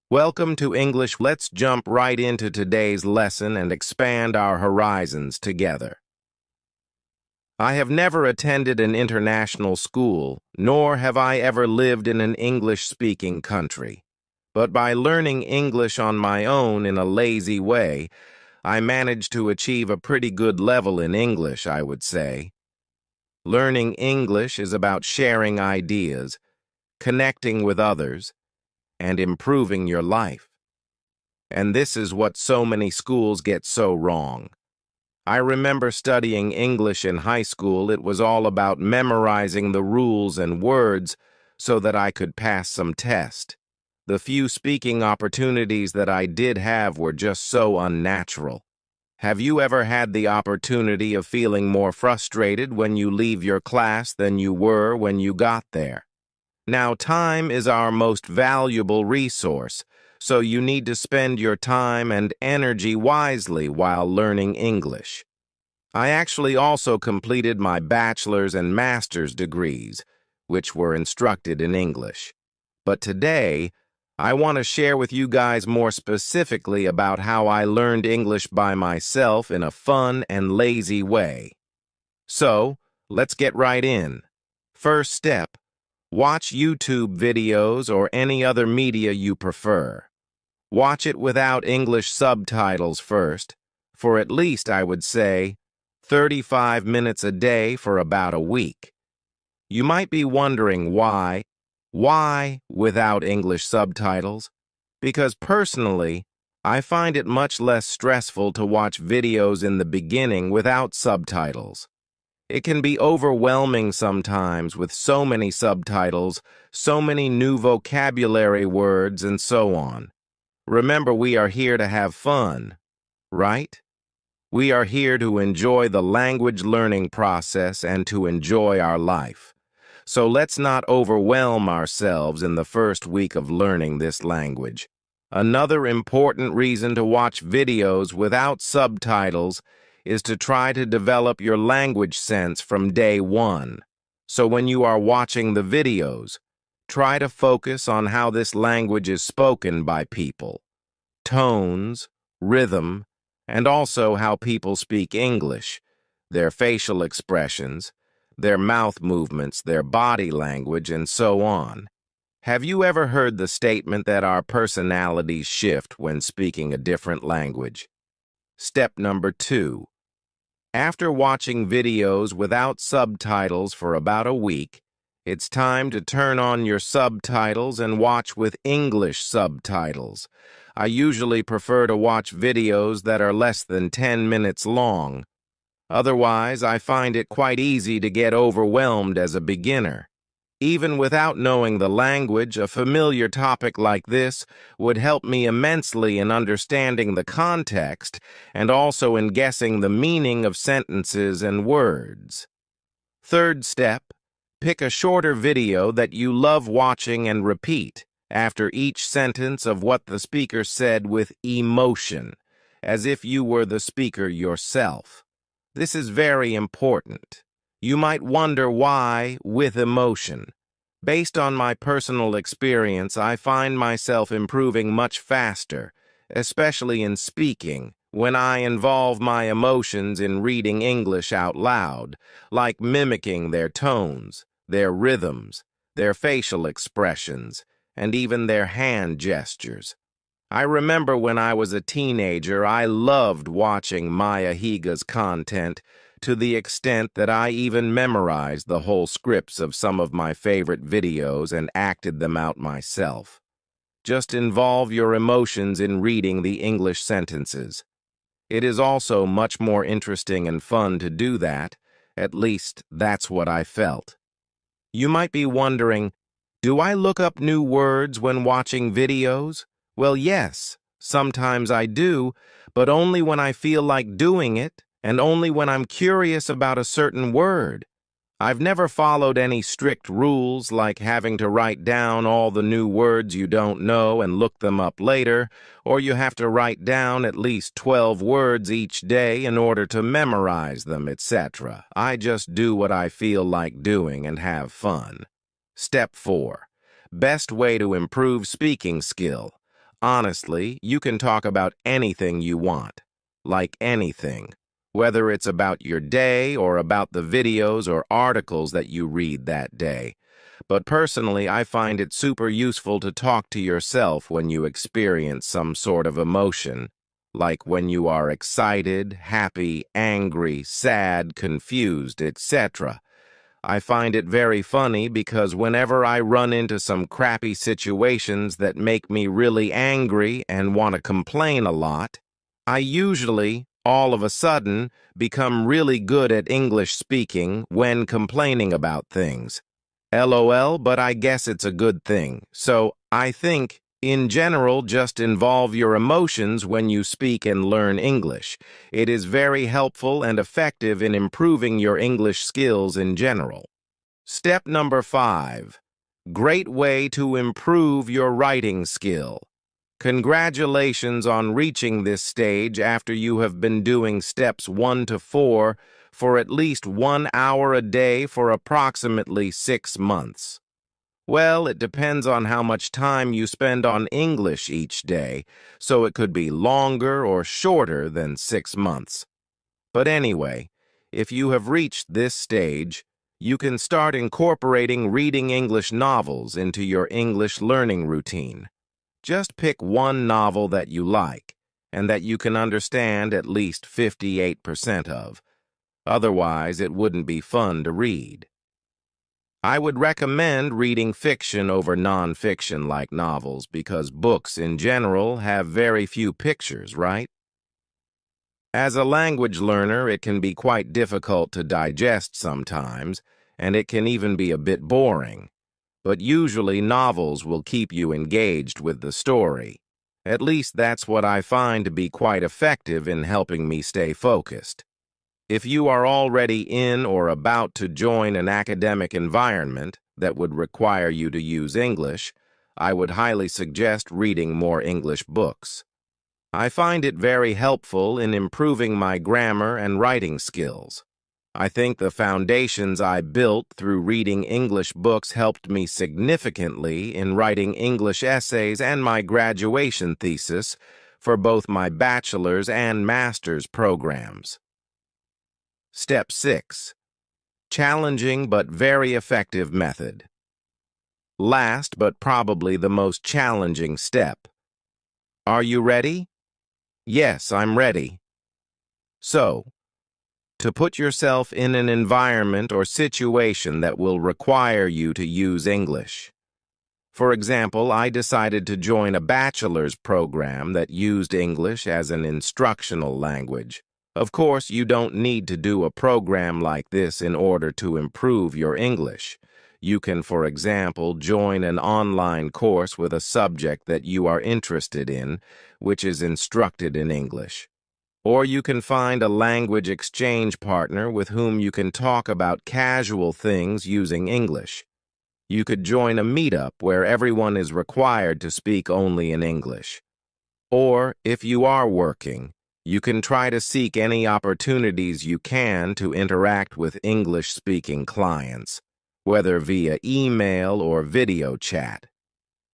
Welcome to English. Let's jump right into today's lesson and expand our horizons together. I have never attended an international school, nor have I ever lived in an English-speaking country. But by learning English on my own in a lazy way, I managed to achieve a pretty good level in English, I would say. Learning English is about sharing ideas, connecting with others, and improving your life. And this is what so many schools get so wrong. I remember studying English in high school. It was all about memorizing the rules and words so that I could pass some test. The few speaking opportunities that I did have were just so unnatural. Have you ever had the opportunity of feeling more frustrated when you leave your class than you were when you got there? Now, time is our most valuable resource, so you need to spend your time and energy wisely while learning English. I actually also completed my bachelor's and master's degrees, which were instructed in English. But today, I want to share with you guys more specifically about how I learned English by myself in a fun and lazy way. So, let's get right in. First step. Watch YouTube videos or any other media you prefer. Watch it without English subtitles first, for at least, I would say, 35 minutes a day for about a week. You might be wondering why. Why without English subtitles? Because personally, I find it much less stressful to watch videos in the beginning without subtitles. It can be overwhelming sometimes with so many subtitles, so many new vocabulary words, and so on. Remember, we are here to have fun, right? We are here to enjoy the language learning process and to enjoy our life. So let's not overwhelm ourselves in the first week of learning this language. Another important reason to watch videos without subtitles is to try to develop your language sense from day one. So when you are watching the videos, try to focus on how this language is spoken by people, tones, rhythm, and also how people speak English, their facial expressions, their mouth movements, their body language, and so on. Have you ever heard the statement that our personalities shift when speaking a different language? Step number 2. After watching videos without subtitles for about a week, it's time to turn on your subtitles and watch with English subtitles. I usually prefer to watch videos that are less than 10 minutes long. Otherwise, I find it quite easy to get overwhelmed as a beginner. Even without knowing the language, a familiar topic like this would help me immensely in understanding the context and also in guessing the meaning of sentences and words. Third step, pick a shorter video that you love watching and repeat after each sentence of what the speaker said with emotion, as if you were the speaker yourself. This is very important. You might wonder why with emotion. Based on my personal experience, I find myself improving much faster, especially in speaking, when I involve my emotions in reading English out loud, like mimicking their tones, their rhythms, their facial expressions, and even their hand gestures. I remember when I was a teenager, I loved watching Maya Higa's content to the extent that I even memorized the whole scripts of some of my favorite videos and acted them out myself. Just involve your emotions in reading the English sentences. It is also much more interesting and fun to do that. At least, that's what I felt. You might be wondering, do I look up new words when watching videos? Well, yes, sometimes I do, but only when I feel like doing it, and only when I'm curious about a certain word. I've never followed any strict rules like having to write down all the new words you don't know and look them up later, or you have to write down at least 12 words each day in order to memorize them, etc. I just do what I feel like doing and have fun. Step 4. Best way to improve speaking skill. Honestly, you can talk about anything you want. Like anything. Whether it's about your day or about the videos or articles that you read that day. But personally, I find it super useful to talk to yourself when you experience some sort of emotion, like when you are excited, happy, angry, sad, confused, etc. I find it very funny because whenever I run into some crappy situations that make me really angry and want to complain a lot, I usually, all of a sudden, become really good at English speaking when complaining about things. LOL, but I guess it's a good thing. So, I think, in general, just involve your emotions when you speak and learn English. It is very helpful and effective in improving your English skills in general. Step number 5. Great way to improve your writing skill. Congratulations on reaching this stage after you have been doing steps 1 to 4 for at least 1 hour a day for approximately 6 months. Well, it depends on how much time you spend on English each day, so it could be longer or shorter than 6 months. But anyway, if you have reached this stage, you can start incorporating reading English novels into your English learning routine. Just pick one novel that you like and that you can understand at least 58% of. Otherwise, it wouldn't be fun to read. I would recommend reading fiction over non-fiction like novels because books in general have very few pictures, right? As a language learner, it can be quite difficult to digest sometimes, and it can even be a bit boring. But usually novels will keep you engaged with the story. At least that's what I find to be quite effective in helping me stay focused. If you are already in or about to join an academic environment that would require you to use English, I would highly suggest reading more English books. I find it very helpful in improving my grammar and writing skills. I think the foundations I built through reading English books helped me significantly in writing English essays and my graduation thesis for both my bachelor's and master's programs. Step 6. Challenging but very effective method. Last but probably the most challenging step. Are you ready? Yes, I'm ready. So, to put yourself in an environment or situation that will require you to use English. For example, I decided to join a bachelor's program that used English as an instructional language. Of course, you don't need to do a program like this in order to improve your English. You can, for example, join an online course with a subject that you are interested in, which is instructed in English. Or you can find a language exchange partner with whom you can talk about casual things using English. You could join a meetup where everyone is required to speak only in English. Or, if you are working, you can try to seek any opportunities you can to interact with English-speaking clients, whether via email or video chat.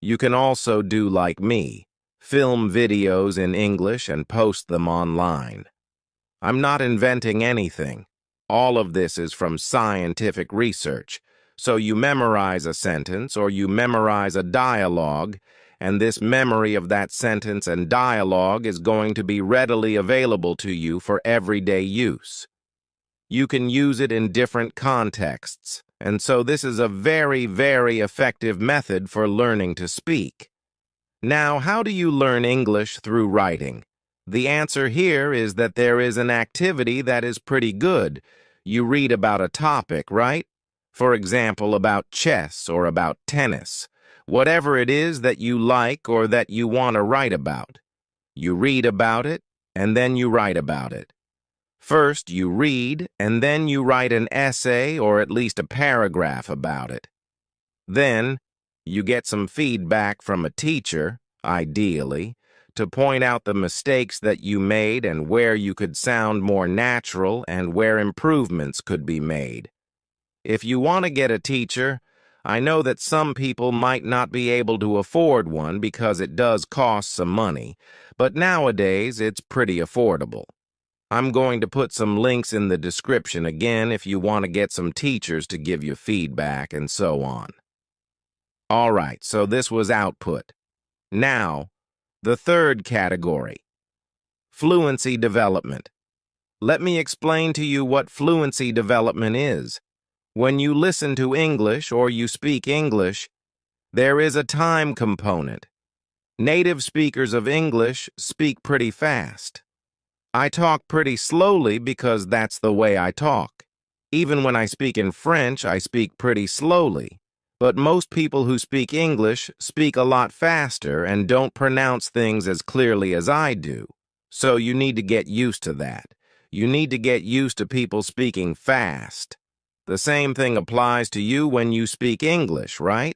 You can also do like me, film videos in English and post them online. I'm not inventing anything. All of this is from scientific research. So you memorize a sentence or you memorize a dialogue, and this memory of that sentence and dialogue is going to be readily available to you for everyday use. You can use it in different contexts, and so this is a very, very effective method for learning to speak. Now, how do you learn English through writing? The answer here is that there is an activity that is pretty good. You read about a topic, right? For example, about chess or about tennis. Whatever it is that you like or that you want to write about. You read about it, and then you write about it. First, you read, and then you write an essay or at least a paragraph about it. Then, you get some feedback from a teacher, ideally, to point out the mistakes that you made and where you could sound more natural and where improvements could be made. If you want to get a teacher, I know that some people might not be able to afford one because it does cost some money, but nowadays it's pretty affordable. I'm going to put some links in the description again if you want to get some teachers to give you feedback and so on. All right, so this was output. Now, the third category, fluency development. Let me explain to you what fluency development is. When you listen to English or you speak English, there is a time component. Native speakers of English speak pretty fast. I talk pretty slowly because that's the way I talk. Even when I speak in French, I speak pretty slowly. But most people who speak English speak a lot faster and don't pronounce things as clearly as I do. So you need to get used to that. You need to get used to people speaking fast. The same thing applies to you when you speak English, right?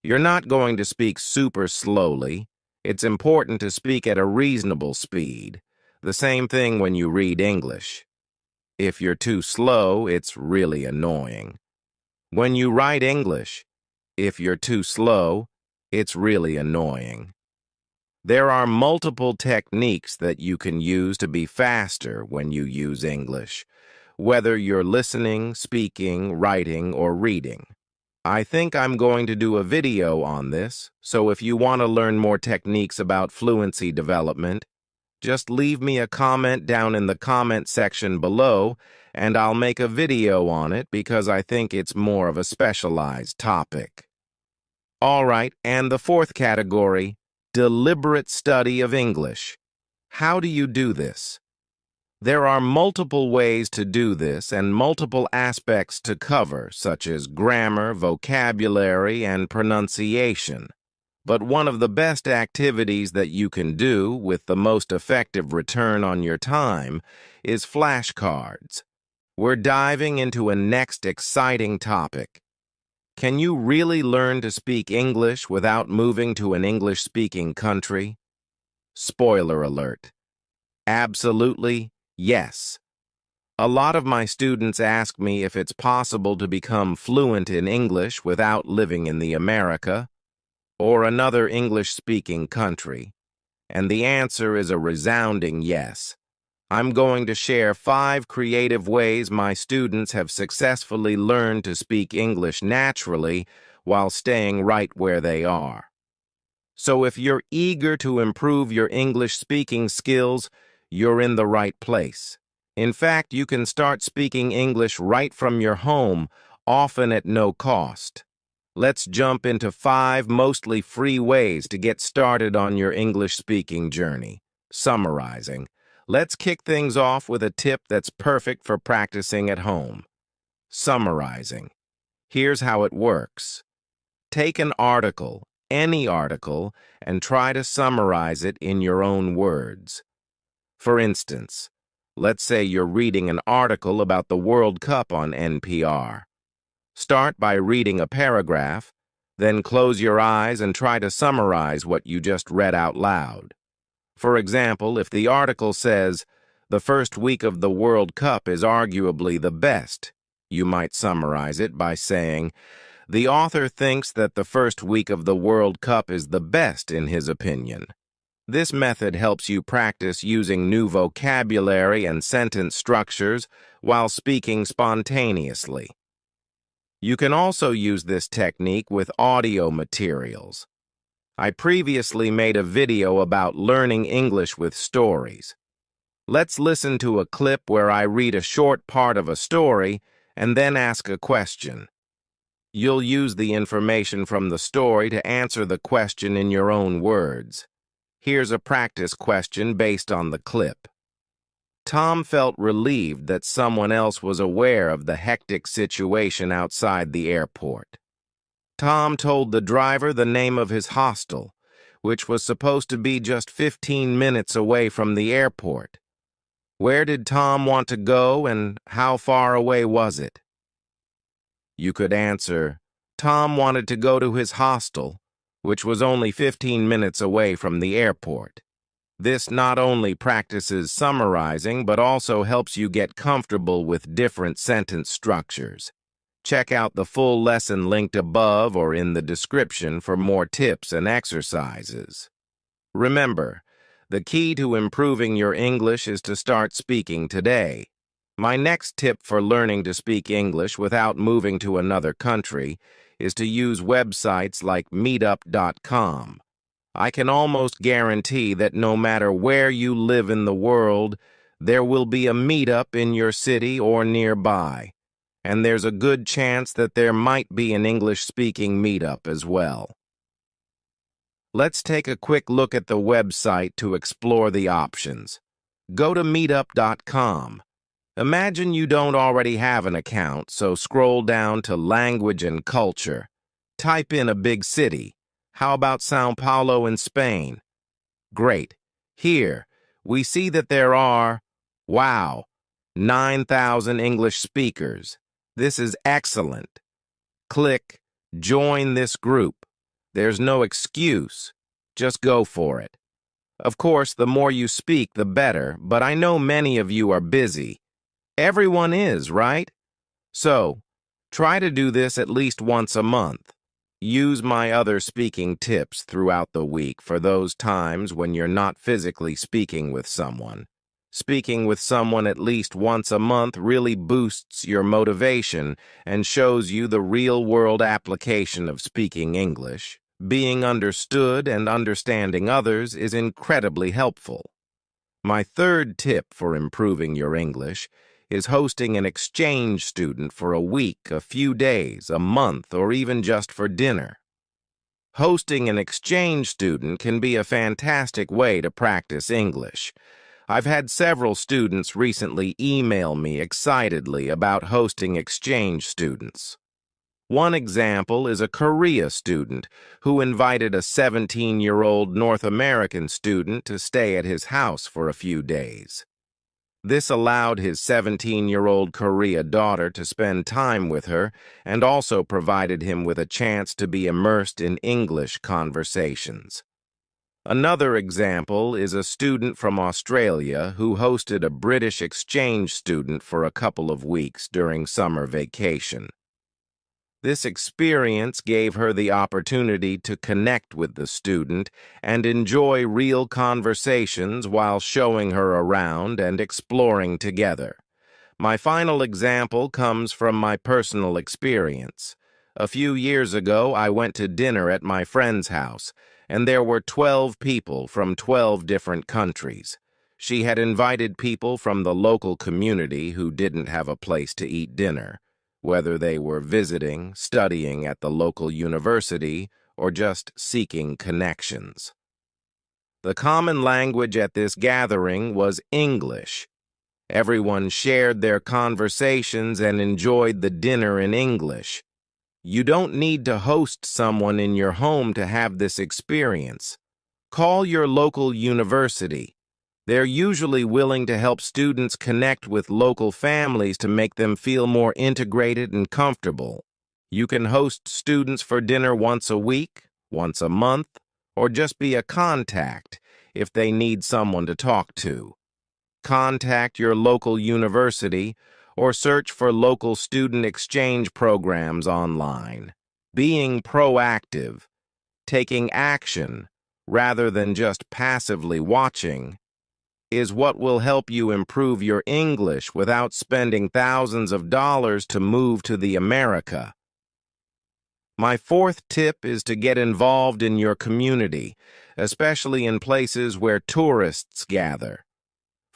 You're not going to speak super slowly. It's important to speak at a reasonable speed. The same thing when you read English. If you're too slow, it's really annoying. When you write English, if you're too slow, it's really annoying. There are multiple techniques that you can use to be faster when you use English, whether you're listening, speaking, writing, or reading. I think I'm going to do a video on this, so if you want to learn more techniques about fluency development, just leave me a comment down in the comment section below, and I'll make a video on it because I think it's more of a specialized topic. All right, and the fourth category, deliberate study of English. How do you do this? There are multiple ways to do this and multiple aspects to cover, such as grammar, vocabulary, and pronunciation. But one of the best activities that you can do with the most effective return on your time is flashcards. We're diving into a next exciting topic. Can you really learn to speak English without moving to an English-speaking country? Spoiler alert. Absolutely, yes. A lot of my students ask me if it's possible to become fluent in English without living in the America or another English-speaking country, and the answer is a resounding yes. I'm going to share 5 creative ways my students have successfully learned to speak English naturally while staying right where they are. So if you're eager to improve your English speaking skills, you're in the right place. In fact, you can start speaking English right from your home, often at no cost. Let's jump into 5 mostly free ways to get started on your English speaking journey. Summarizing. Let's kick things off with a tip that's perfect for practicing at home. Summarizing. Here's how it works. Take an article, any article, and try to summarize it in your own words. For instance, let's say you're reading an article about the World Cup on NPR. Start by reading a paragraph, then close your eyes and try to summarize what you just read out loud. For example, if the article says, "The first week of the World Cup is arguably the best," you might summarize it by saying, "The author thinks that the first week of the World Cup is the best in his opinion." This method helps you practice using new vocabulary and sentence structures while speaking spontaneously. You can also use this technique with audio materials. I previously made a video about learning English with stories. Let's listen to a clip where I read a short part of a story and then ask a question. You'll use the information from the story to answer the question in your own words. Here's a practice question based on the clip. Tom felt relieved that someone else was aware of the hectic situation outside the airport. Tom told the driver the name of his hostel, which was supposed to be just 15 minutes away from the airport. Where did Tom want to go and how far away was it? You could answer, Tom wanted to go to his hostel, which was only 15 minutes away from the airport. This not only practices summarizing, but also helps you get comfortable with different sentence structures. Check out the full lesson linked above or in the description for more tips and exercises. Remember, the key to improving your English is to start speaking today. My next tip for learning to speak English without moving to another country is to use websites like meetup.com. I can almost guarantee that no matter where you live in the world, there will be a meetup in your city or nearby, and there's a good chance that there might be an English-speaking meetup as well. Let's take a quick look at the website to explore the options. Go to meetup.com. Imagine you don't already have an account, so scroll down to Language and Culture. Type in a big city. How about São Paulo in Spain? Great. Here, we see that there are, 9,000 English speakers. This is excellent. Click Join this group. There's no excuse. Just go for it. Of course, the more you speak, the better, but I know many of you are busy. Everyone is, right? So, try to do this at least once a month. Use my other speaking tips throughout the week for those times when you're not physically speaking with someone. Speaking with someone at least once a month really boosts your motivation and shows you the real-world application of speaking English. Being understood and understanding others is incredibly helpful. My third tip for improving your English is hosting an exchange student for a week, a few days, a month, or even just for dinner. Hosting an exchange student can be a fantastic way to practice English. I've had several students recently email me excitedly about hosting exchange students. One example is a Korea student who invited a 17-year-old North American student to stay at his house for a few days. This allowed his 17-year-old Korea daughter to spend time with her and also provided him with a chance to be immersed in English conversations. Another example is a student from Australia who hosted a British exchange student for a couple of weeks during summer vacation. This experience gave her the opportunity to connect with the student and enjoy real conversations while showing her around and exploring together. My final example comes from my personal experience. A few years ago, I went to dinner at my friend's house, and there were 12 people from 12 different countries. She had invited people from the local community who didn't have a place to eat dinner, whether they were visiting, studying at the local university, or just seeking connections. The common language at this gathering was English. Everyone shared their conversations and enjoyed the dinner in English. You don't need to host someone in your home to have this experience. Call your local university. They're usually willing to help students connect with local families to make them feel more integrated and comfortable. You can host students for dinner once a week, once a month, or just be a contact if they need someone to talk to. Contact your local university or search for local student exchange programs online. Being proactive, taking action rather than just passively watching, is what will help you improve your English without spending thousands of dollars to move to the America. My fourth tip is to get involved in your community, especially in places where tourists gather.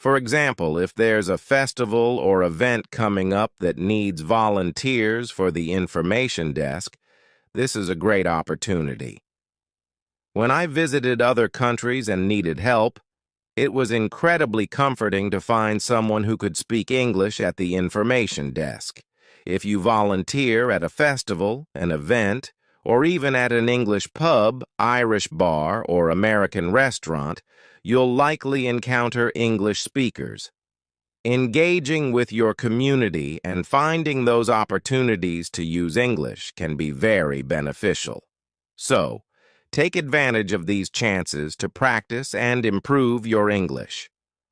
For example, if there's a festival or event coming up that needs volunteers for the information desk, this is a great opportunity. When I visited other countries and needed help, it was incredibly comforting to find someone who could speak English at the information desk. If you volunteer at a festival, an event, or even at an English pub, Irish bar, or American restaurant, you'll likely encounter English speakers. Engaging with your community and finding those opportunities to use English can be very beneficial. So, take advantage of these chances to practice and improve your English.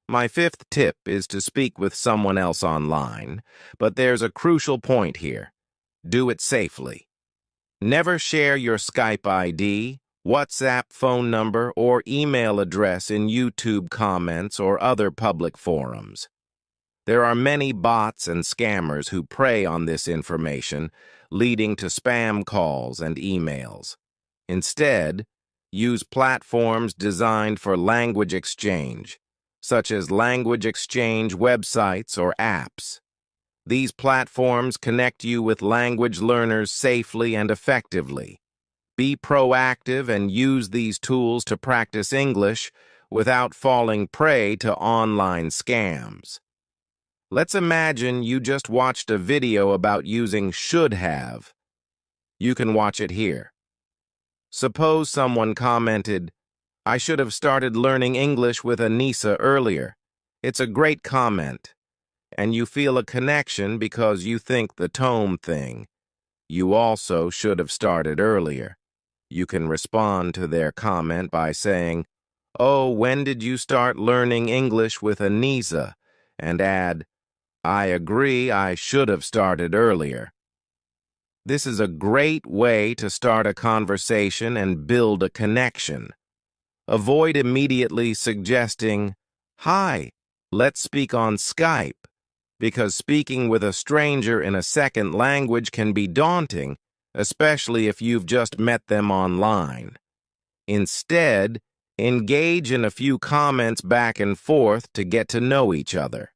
My fifth tip is to speak with someone else online, but there's a crucial point here. Do it safely. Never share your Skype ID, WhatsApp phone number, or email address in YouTube comments or other public forums. There are many bots and scammers who prey on this information, leading to spam calls and emails. Instead, use platforms designed for language exchange, such as language exchange websites or apps. These platforms connect you with language learners safely and effectively. Be proactive and use these tools to practice English without falling prey to online scams. Let's imagine you just watched a video about using should have. You can watch it here. Suppose someone commented, "I should have started learning English with Anissa earlier." It's a great comment, and you feel a connection because you think the tone thing. You also should have started earlier. You can respond to their comment by saying, "Oh, when did you start learning English with Anissa?" and add, "I agree, I should have started earlier." This is a great way to start a conversation and build a connection. Avoid immediately suggesting, "Hi, let's speak on Skype," because speaking with a stranger in a second language can be daunting, especially if you've just met them online. Instead, engage in a few comments back and forth to get to know each other.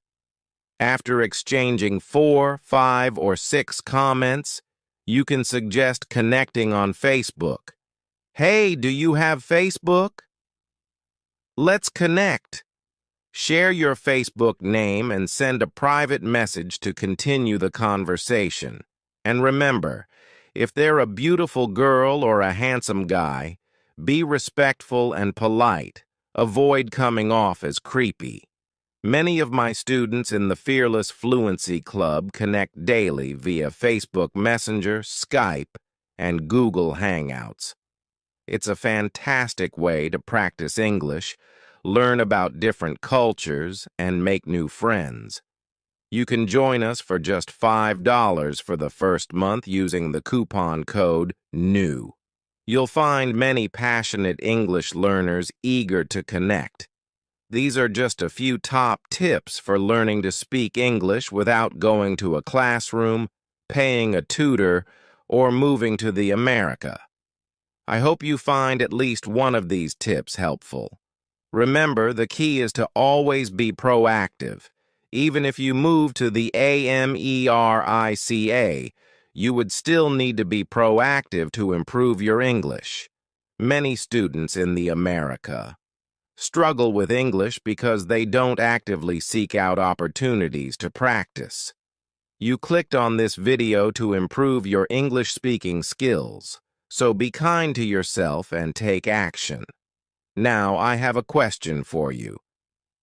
After exchanging 4, 5, or 6 comments, you can suggest connecting on Facebook. "Hey, do you have Facebook? Let's connect." Share your Facebook name and send a private message to continue the conversation. And remember, if they're a beautiful girl or a handsome guy, be respectful and polite. Avoid coming off as creepy. Many of my students in the Fearless Fluency Club connect daily via Facebook Messenger, Skype, and Google Hangouts. It's a fantastic way to practice English, learn about different cultures, and make new friends. You can join us for just $5 for the first month using the coupon code NEW. You'll find many passionate English learners eager to connect. These are just a few top tips for learning to speak English without going to a classroom, paying a tutor, or moving to the America. I hope you find at least one of these tips helpful. Remember, the key is to always be proactive. Even if you move to the America, you would still need to be proactive to improve your English. Many students in the America struggle with English because they don't actively seek out opportunities to practice. You clicked on this video to improve your English speaking skills, so be kind to yourself and take action. Now, I have a question for you.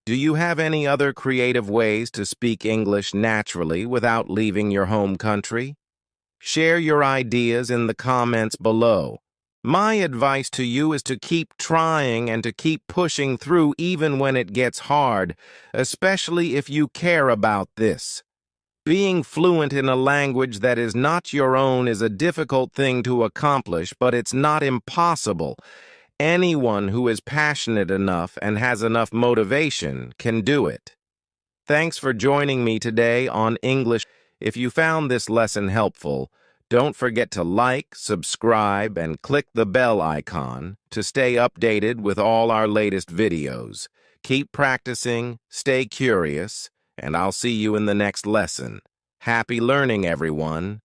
Do you have any other creative ways to speak English naturally without leaving your home country? Share your ideas in the comments below. My advice to you is to keep trying and to keep pushing through even when it gets hard, especially if you care about this. Being fluent in a language that is not your own is a difficult thing to accomplish, but it's not impossible. Anyone who is passionate enough and has enough motivation can do it. Thanks for joining me today on English. If you found this lesson helpful, don't forget to like, subscribe, and click the bell icon to stay updated with all our latest videos. Keep practicing, stay curious, and I'll see you in the next lesson. Happy learning, everyone.